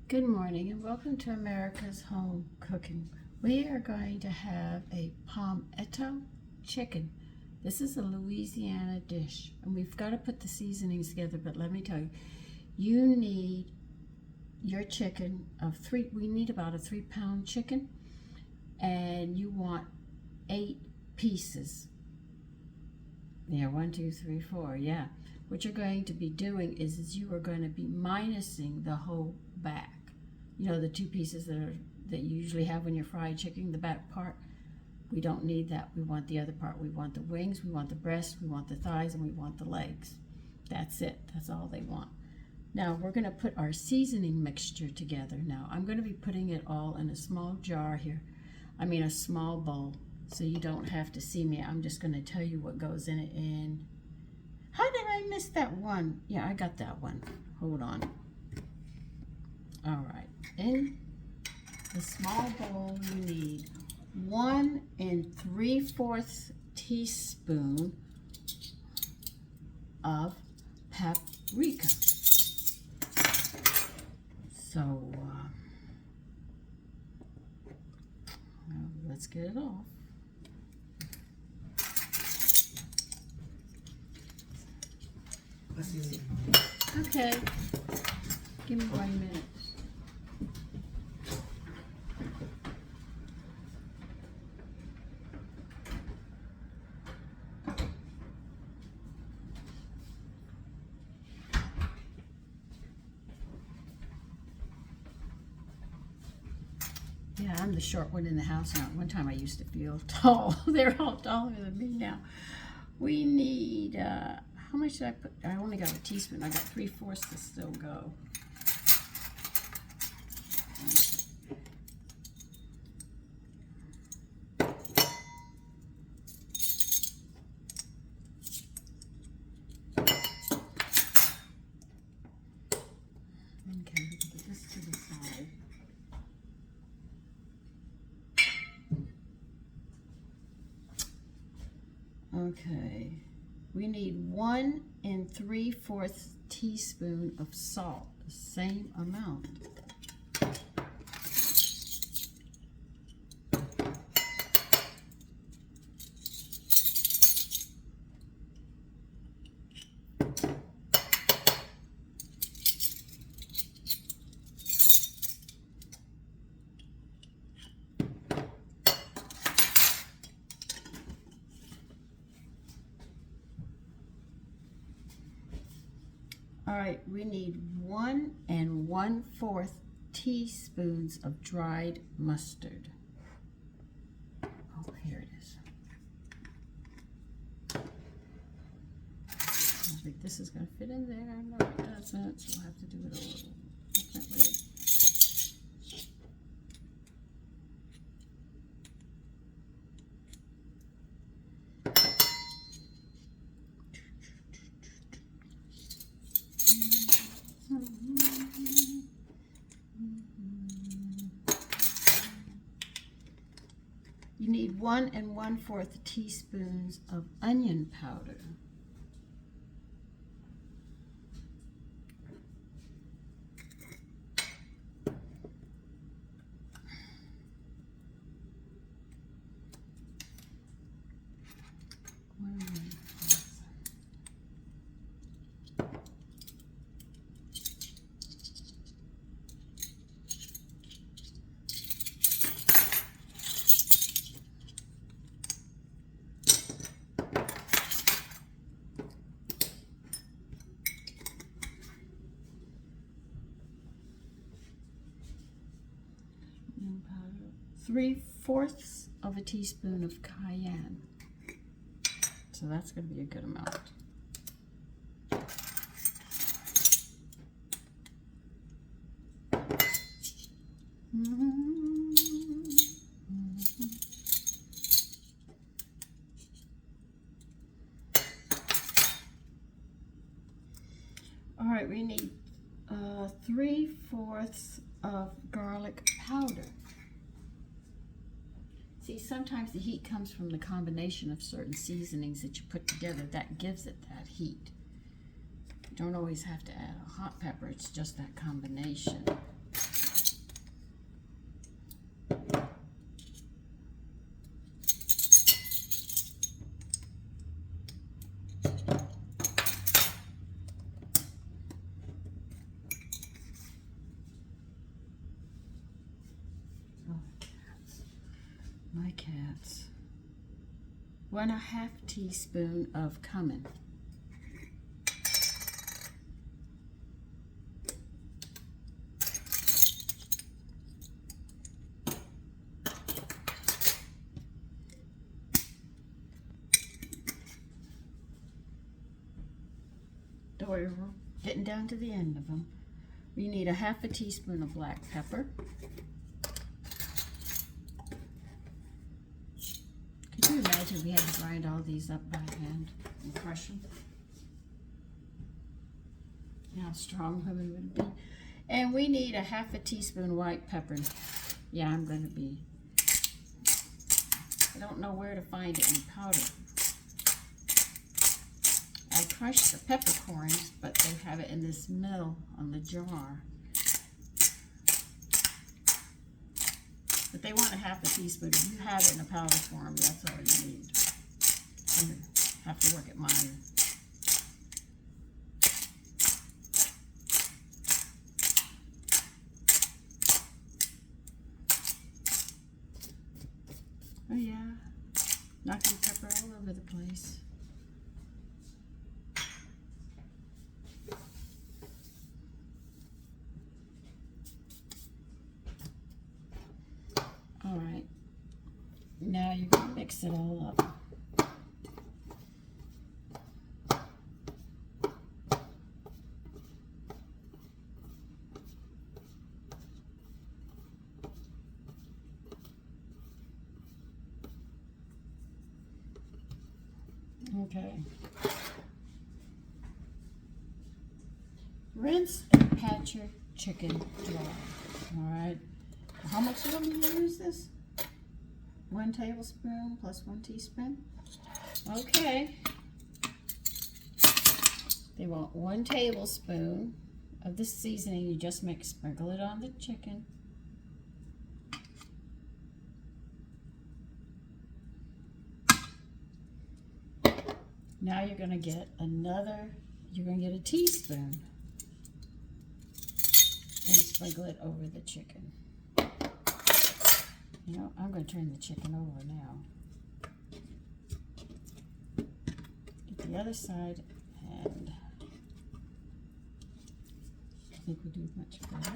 Good morning and welcome to America's Home Cooking. We are going to have a Palmetto Chicken. This is a Louisiana dish and we've got to put the seasonings together, but let me tell you, you need your chicken of we need about a 3-pound chicken, and you want 8 pieces. Yeah, 1, 2, 3, 4, yeah. What you're going to be doing is you are going to be minusing the whole back. You know, the 2 pieces that you usually have when you're fried chicken, the back part. We don't need that. We want the other part. We want the wings, we want the breast, we want the thighs, and we want the legs. That's it. That's all they want. Now we're going to put our seasoning mixture together. Now I'm going to be putting it all in a small jar here. A small bowl, so you don't have to see me. I'm just going to tell you what goes in it. And how did I miss that one? Yeah, I got that one. Hold on. All right. In the small bowl, you need 1 3/4 teaspoon of paprika. So let's get it off. Okay, give me 1 minute. Yeah, I'm the short one in the house now. One time I used to feel tall. They're all taller than me now. We need, how much did I put? I only got a teaspoon. I got 3/4 to still go. Okay, we can put this to the side. Okay, we need 1 3/4 teaspoon of salt, the same amount. All right, we need 1 1/4 teaspoons of dried mustard. Oh, here it is. I think this is going to fit in there. No, it doesn't, so we'll have to do it a little differently. You need 1 1/4 teaspoons of onion powder. Powder, 3/4 of a teaspoon of cayenne. So that's going to be a good amount. All right, we need 3/4 of garlic powder. See, sometimes the heat comes from the combination of certain seasonings that you put together. That gives it that heat. You don't always have to add a hot pepper. It's just that combination. My cats. 1/2 teaspoon of cumin. We're getting down to the end of them. We need 1/2 teaspoon of black pepper. Could you imagine if we had to grind all these up by hand and crush them? How strong women would be. And we need 1/2 teaspoon white pepper. Yeah, I'm going to be. I don't know where to find it in powder. I crushed the peppercorns, but they have it in this middle on the jar. But they want 1/2 teaspoon. If you have it in a powder form, that's all you need. I have to work at mine. Oh yeah, knocking pepper all over the place. All right, now you're going to mix it all up. Okay. Rinse and pat your chicken dry. All right. How much do you want me to use this? 1 tablespoon plus 1 teaspoon. Okay. They want 1 tablespoon of the seasoning. You just sprinkle it on the chicken. Now you're going to get a teaspoon and sprinkle it over the chicken. You know, I'm going to turn the chicken over now. Get the other side, and I think we do much better.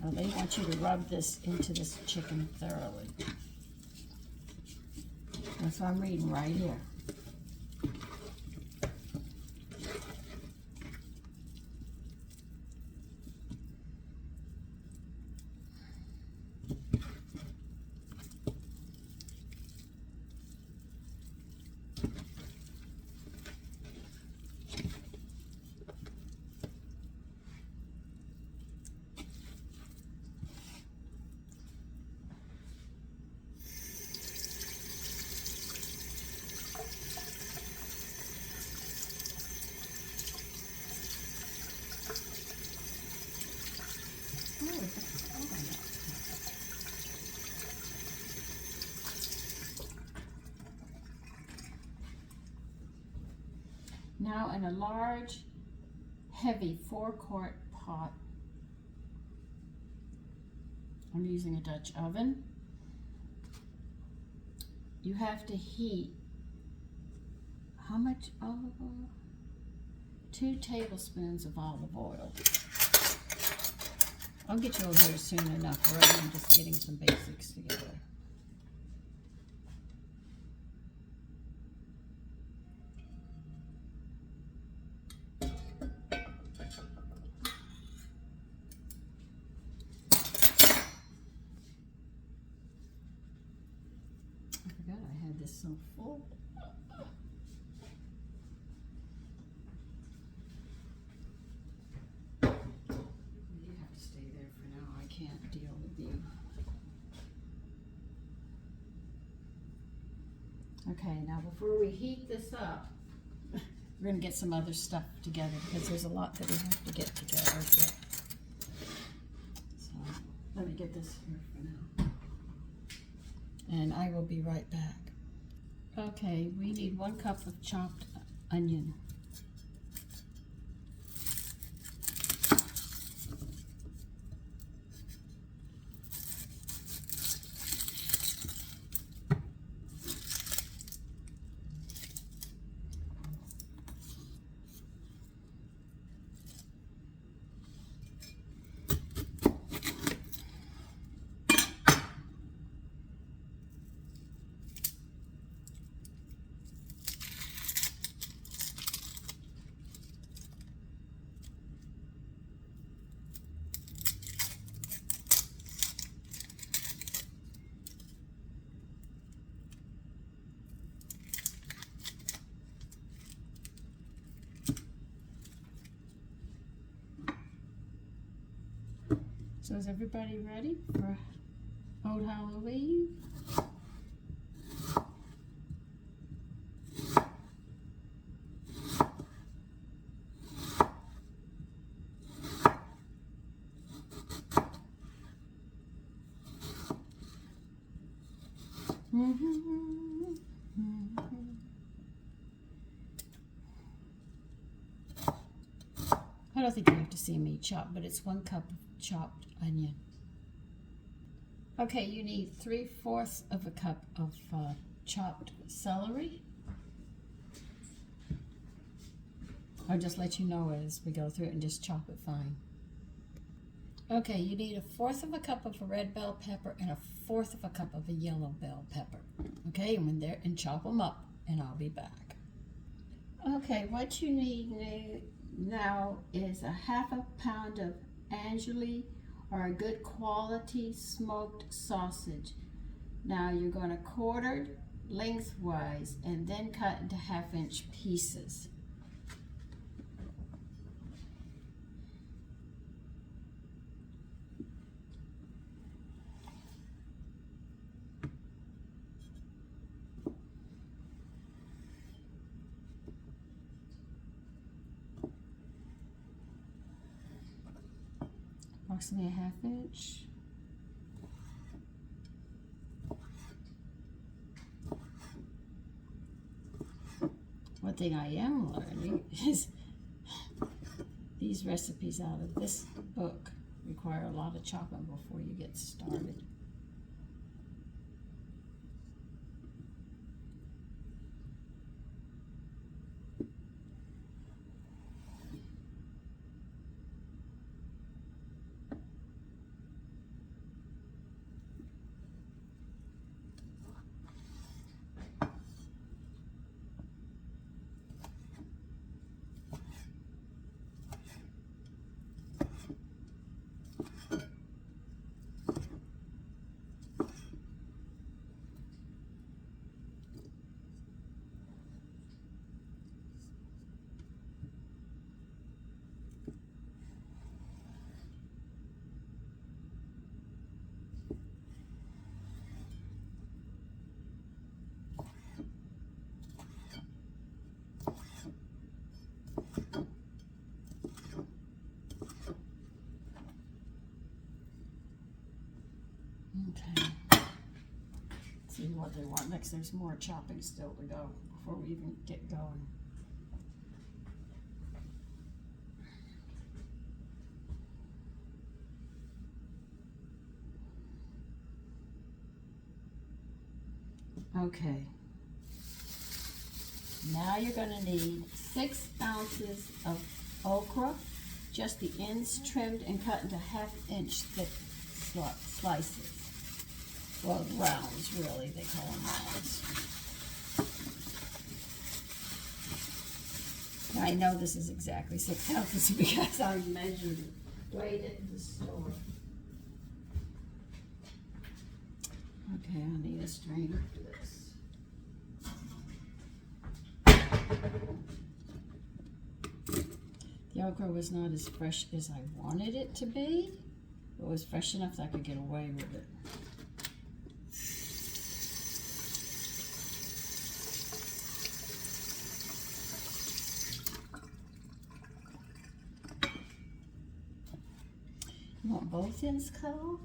Now they want you to rub this into this chicken thoroughly. That's what I'm reading right here. Now in a large, heavy 4-quart pot, I'm using a Dutch oven. You have to heat, how much olive oil? 2 tablespoons of olive oil. I'll get you over here soon enough. Right, I'm just getting some basics together. I had this so full. You have to stay there for now. I can't deal with you. Okay, now before we heat this up, we're going to get some other stuff together because there's a lot that we have to get together here. So let me get this here for now. And I will be right back. Okay, we need 1 cup of chopped onion. So is everybody ready for Old Halloween? I don't think you have to see me chop, but it's 1 cup of chopped onion. Okay, you need 3/4 of a cup of chopped celery. I'll just let you know as we go through it and just chop it fine. Okay, you need 1/4 of a cup of a red bell pepper and 1/4 of a cup of a yellow bell pepper. Okay, and chop them up, and I'll be back. Okay, what you need now is 1/2 pound of angeli, or a good quality smoked sausage. Now you're going to quarter lengthwise and then cut into 1/2-inch pieces. Approximately 1/2 inch. One thing I am learning is these recipes out of this book require a lot of chopping before you get started. Okay. See what they want next. There's more chopping still to go before we even get going. Okay. Now you're going to need 6 ounces of okra, just the ends trimmed and cut into 1/2-inch thick slices. Well, rounds, really, they call them rounds. Now, I know this is exactly 6 ounces because I measured it, weighed it in the store. Okay, I need a strainer for this. The okra was not as fresh as I wanted it to be. It was fresh enough that I could get away with it. You want both ends cut off?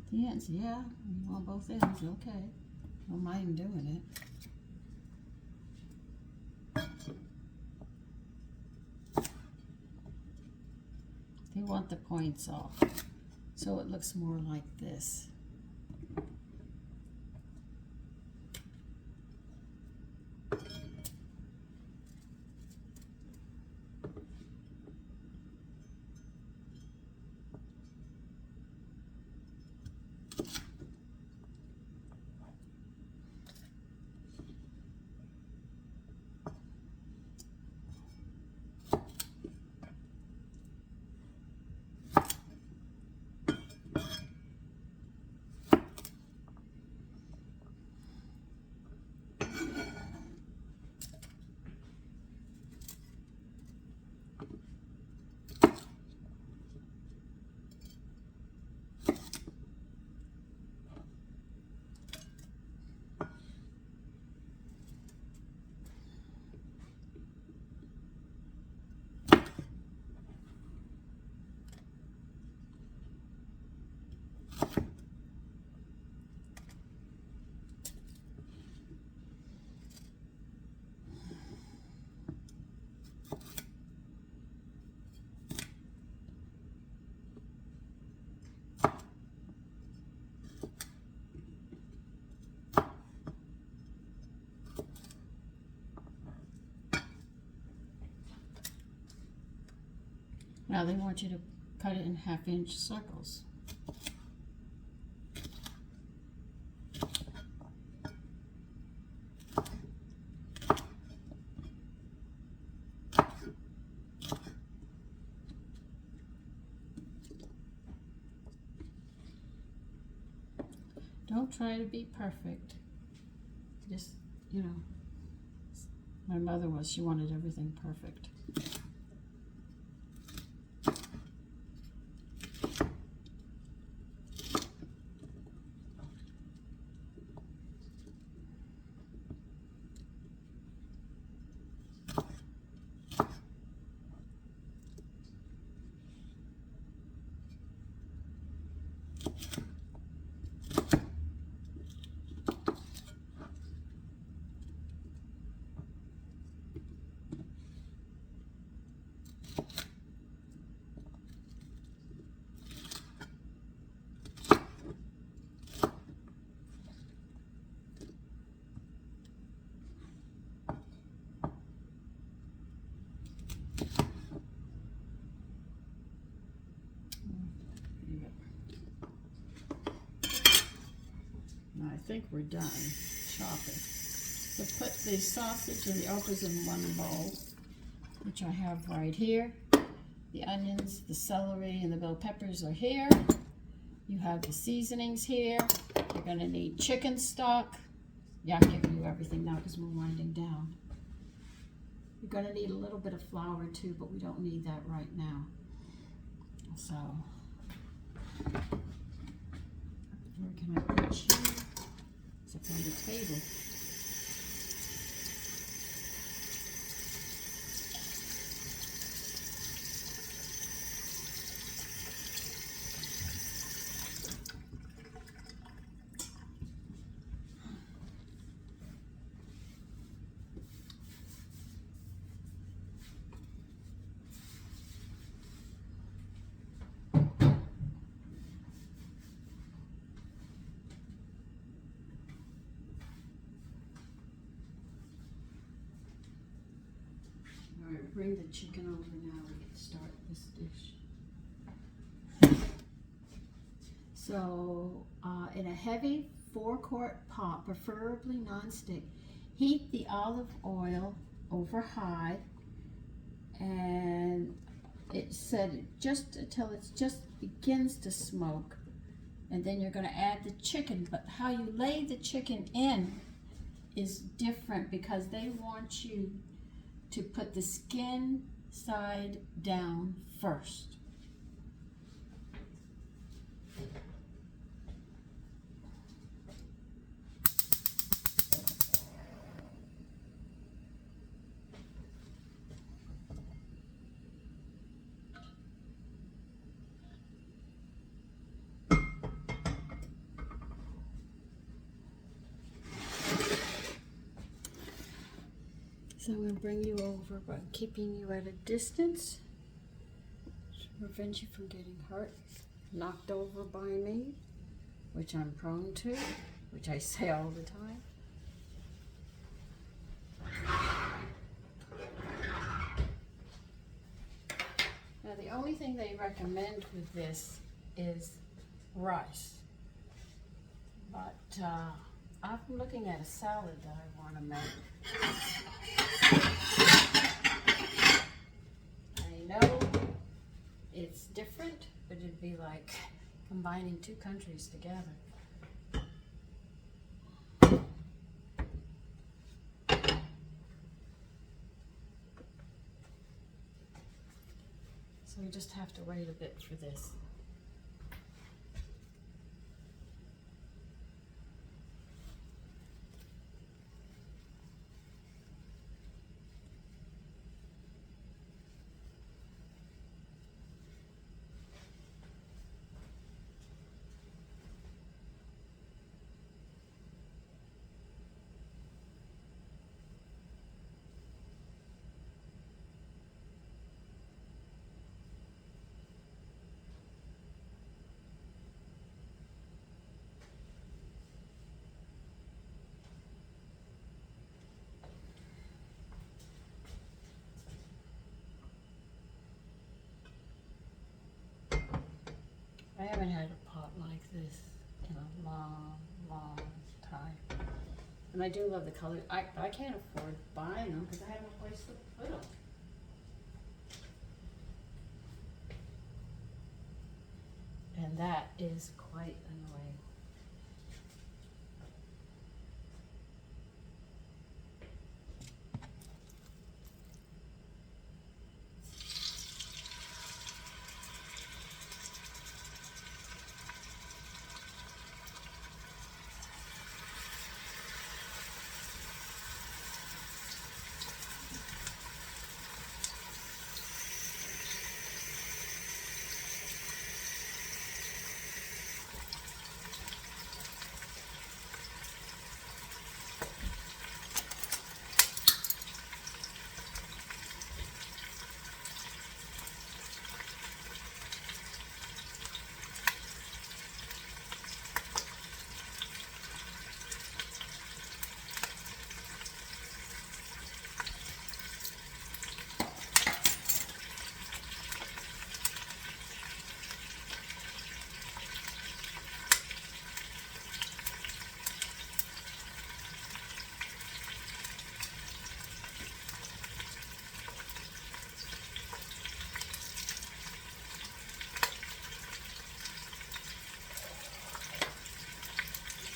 Cut The ends, yeah. You want both ends, okay. Don't mind doing it. They want the points off, so it looks more like this. Now they want you to cut it in 1/2-inch circles. Don't try to be perfect. Just, you know, my mother was, she wanted everything perfect. I think we're done chopping. So put the sausage and the okras in one bowl, which I have right here. The onions, the celery, and the bell peppers are here. You have the seasonings here. You're going to need chicken stock. Yeah, I'm giving you everything now because we're winding down. You're going to need a little bit of flour too, but we don't need that right now. So, where can I put you? It's up on the table. All right, bring the chicken over now. We can start this dish. So, in a heavy 4-quart pot, preferably non-stick, heat the olive oil over high, and it said just until it just begins to smoke, and then you're going to add the chicken. But how you lay the chicken in is different because they want you to put the skin side down first. So I'm going to bring you over by keeping you at a distance to prevent you from getting hurt, knocked over by me, which I'm prone to, which I say all the time. Now the only thing they recommend with this is rice, but I'm looking at a salad that I want to make. I know it's different, but it'd be like combining two countries together. So you just have to wait a bit for this. I haven't had a pot like this in a long, long time. And I do love the color. I can't afford buying them because I have no place to put them. And that is quite annoying.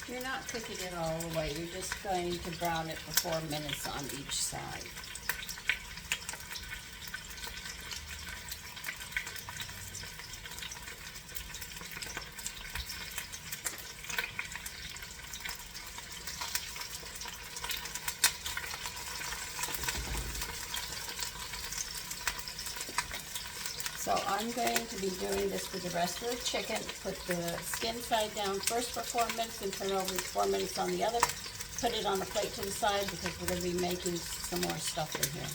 You're not cooking it all the way. You're just going to brown it for 4 minutes on each side. So I'm going to be doing this with the rest of the chicken. Put the skin side down first for 4 minutes and turn over 4 minutes on the other. Put it on the plate to the side because we're going to be making some more stuff in here.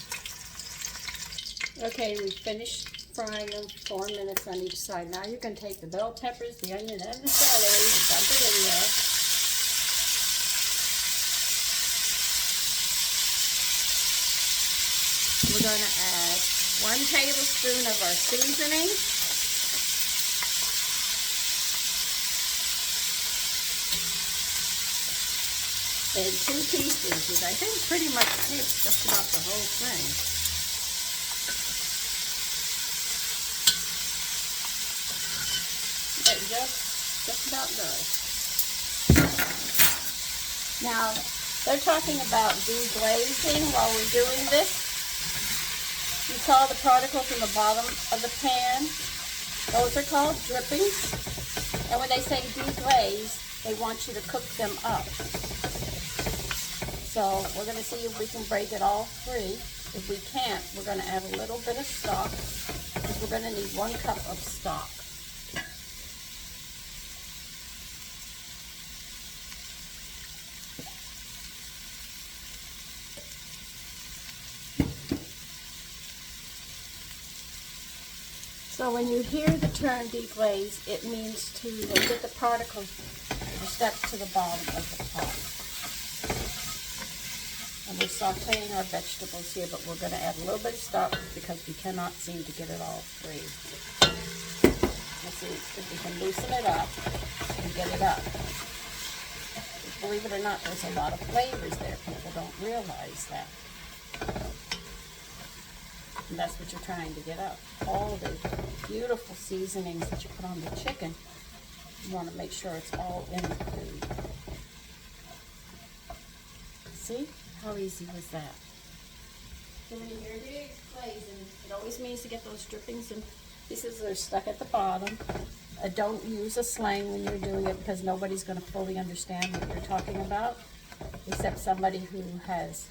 Okay, we finished frying them 4 minutes on each side. Now you can take the bell peppers, the onion, and the celery and dump it in there. We're going to add 1 tablespoon of our seasoning. And 2 teaspoons, which I think pretty much takes just about the whole thing. That just about does. Now, they're talking about deglazing while we're doing this. You saw the particles in the bottom of the pan. Those are called drippings. And when they say deglaze, they want you to cook them up. So we're going to see if we can break it all free. If we can't, we're going to add a little bit of stock, because we're going to need 1 cup of stock. So when you hear the turn deglaze, it means to get the particles or stuck to the bottom of the pot. And we're sauteing our vegetables here, but we're going to add a little bit of stock because we cannot seem to get it all free. Let's see if we can loosen it up and get it up. Believe it or not, there's a lot of flavors there. People don't realize that. And that's what you're trying to get up. All the beautiful seasonings that you put on the chicken, you want to make sure it's all in the food. See? How easy was that? And when you hear it glazing, it always means to get those drippings and pieces that are stuck at the bottom. Don't use a slang when you're doing it because nobody's going to fully understand what you're talking about, except somebody who has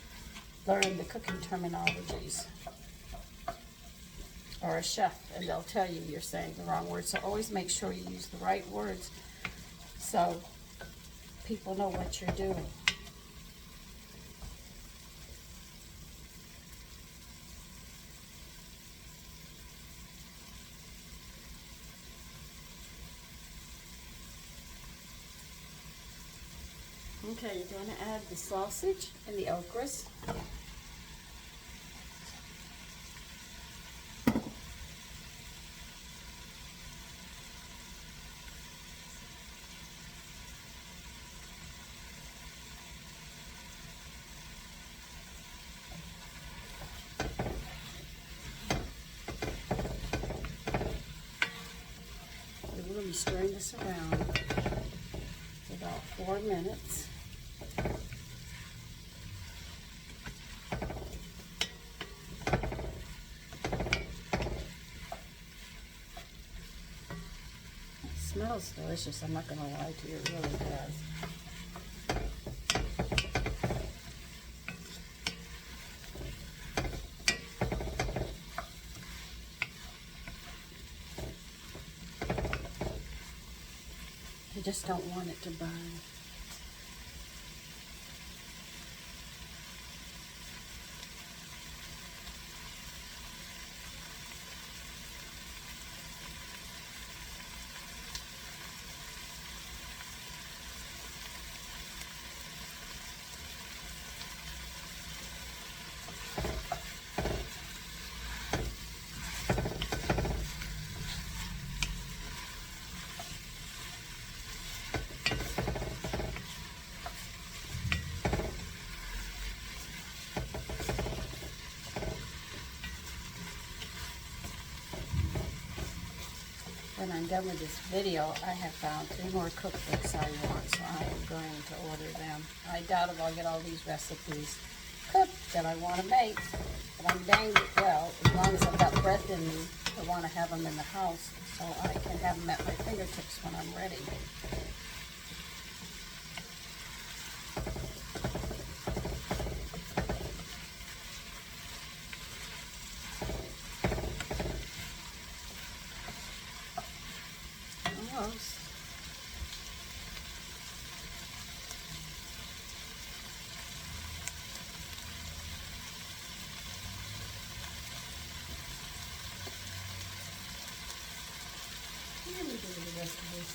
learned the cooking terminologies. Or a chef, and they'll tell you you're saying the wrong words. So always make sure you use the right words so people know what you're doing. Okay, you're going to add the sausage and the okras. We're going to be stirring this around for about 4 minutes. It smells delicious, I'm not going to lie to you, it really does. I just don't want it to burn. When I'm done with this video, I have found 3 more cookbooks I want, so I am going to order them. I doubt if I'll get all these recipes cooked that I want to make, but I'm dang well, as long as I've got breath in me, I want to have them in the house so I can have them at my fingertips when I'm ready. Almost. Let me do the rest of this.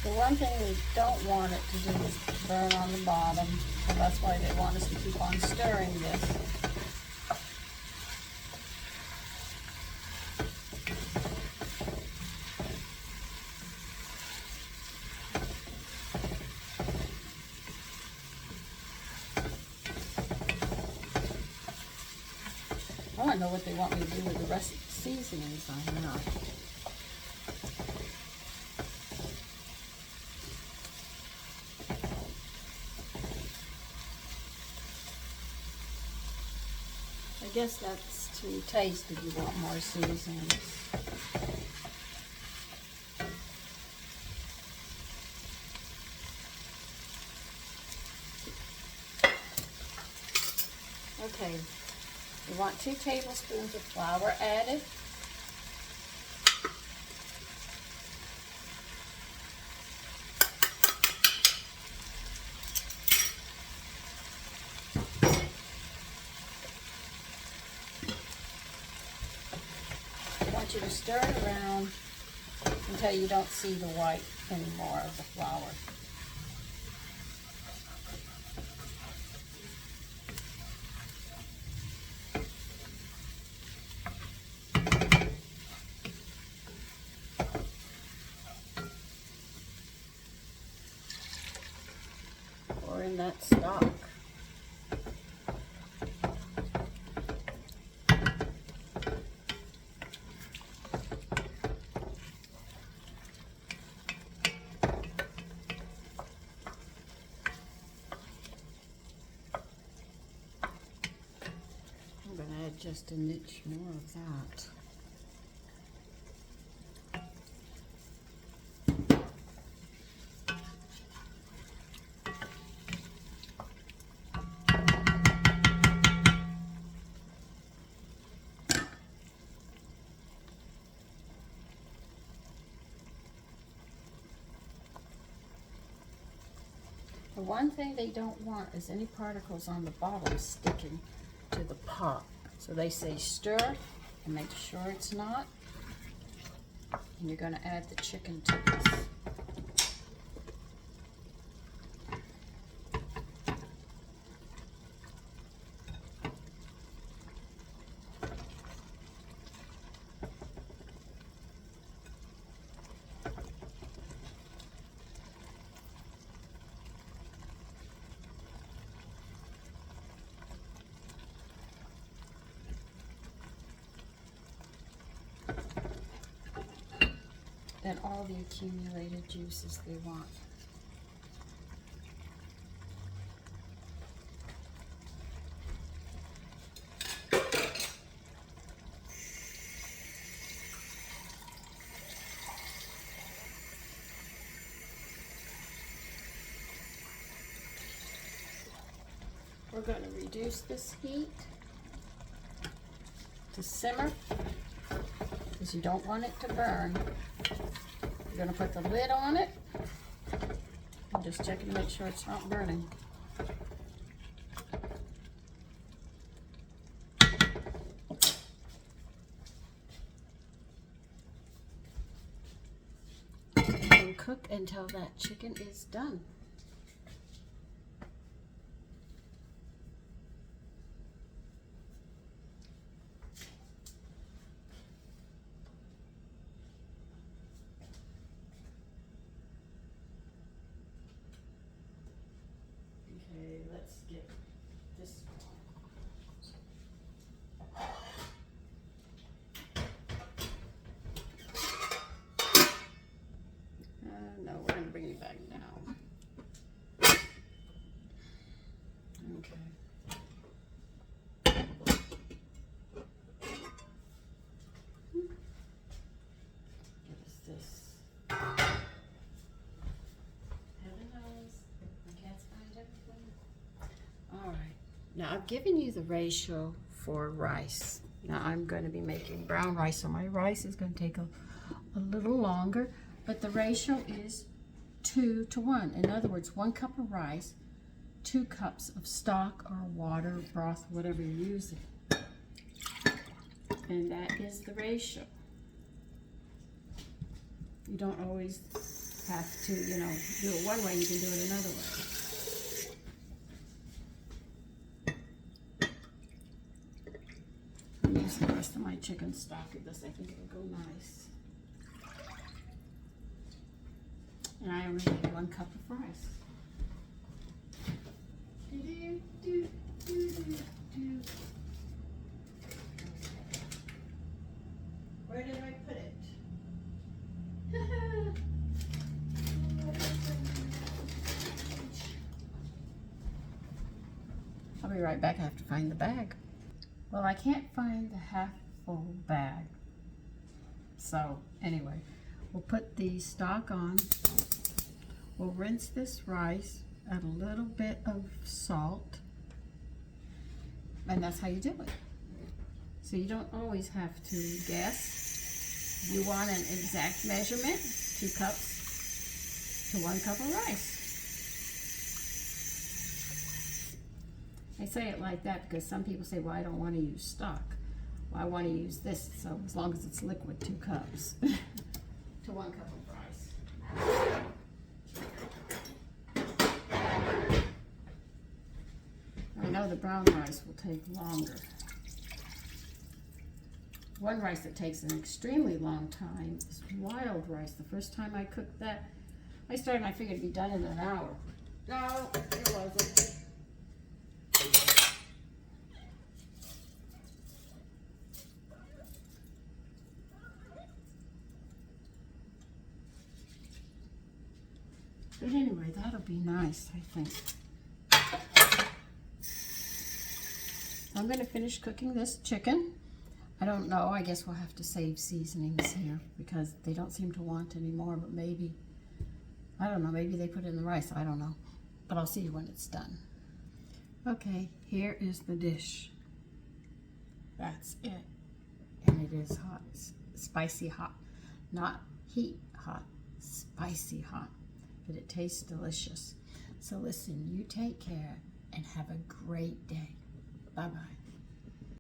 The one thing we don't want it to do is burn on the bottom, so that's why they want us to keep on stirring this. I want to know what they want me to do with the rest of the seasonings on here. I guess that's to taste if you want more seasonings. Okay, you want 2 tablespoons of flour added. I want you to stir it around until you don't see the white anymore of the flour. Or in that stock. I'm going to add just an inch more of that. The one thing they don't want is any particles on the bottom sticking to the pot. So they say stir and make sure it's not. And you're going to add the chicken to this. And all the accumulated juices they want. We're going to reduce this heat to simmer because you don't want it to burn. You're going to put the lid on it and just check and make sure it's not burning. And cook until that chicken is done. Okay, let's get this one. No, we're going to bring it back now. Okay. What is this? Heaven knows. My cats find everything. All right. Now I've given you the ratio for rice. Now I'm going to be making brown rice, so my rice is going to take a little longer, but the ratio is 2 to 1. In other words, 1 cup of rice, 2 cups of stock or water, broth, whatever you're using. And that is the ratio. You don't always have to, do it one way, you can do it another way. I'm using the rest of my chicken stock in this. I think it'll go nice. And I only need 1 cup of rice. Where did I put it? I'll be right back. I have to find the bag. Well, I can't find the half full bag. So anyway, we'll put the stock on. We'll rinse this rice, add a little bit of salt, And that's how you do it. So you don't always have to guess. You want an exact measurement, 2 cups to 1 cup of rice. I say it like that because some people say, well, I don't want to use stock. Well, I want to use this, so as long as it's liquid, 2 cups to 1 cup of rice. I know the brown rice will take longer. One rice that takes an extremely long time is wild rice. The first time I cooked that, I figured it'd be done in an hour. No, it wasn't. But anyway, that'll be nice, I think. I'm going to finish cooking this chicken. I don't know, I guess we'll have to save seasonings here because they don't seem to want any more, but maybe, I don't know, maybe they put it in the rice, I don't know. But I'll see you when it's done. Okay, here is the dish. That's it. And it is hot, spicy hot. Not heat hot, spicy hot. But it tastes delicious. So listen, you take care and have a great day. Bye-bye.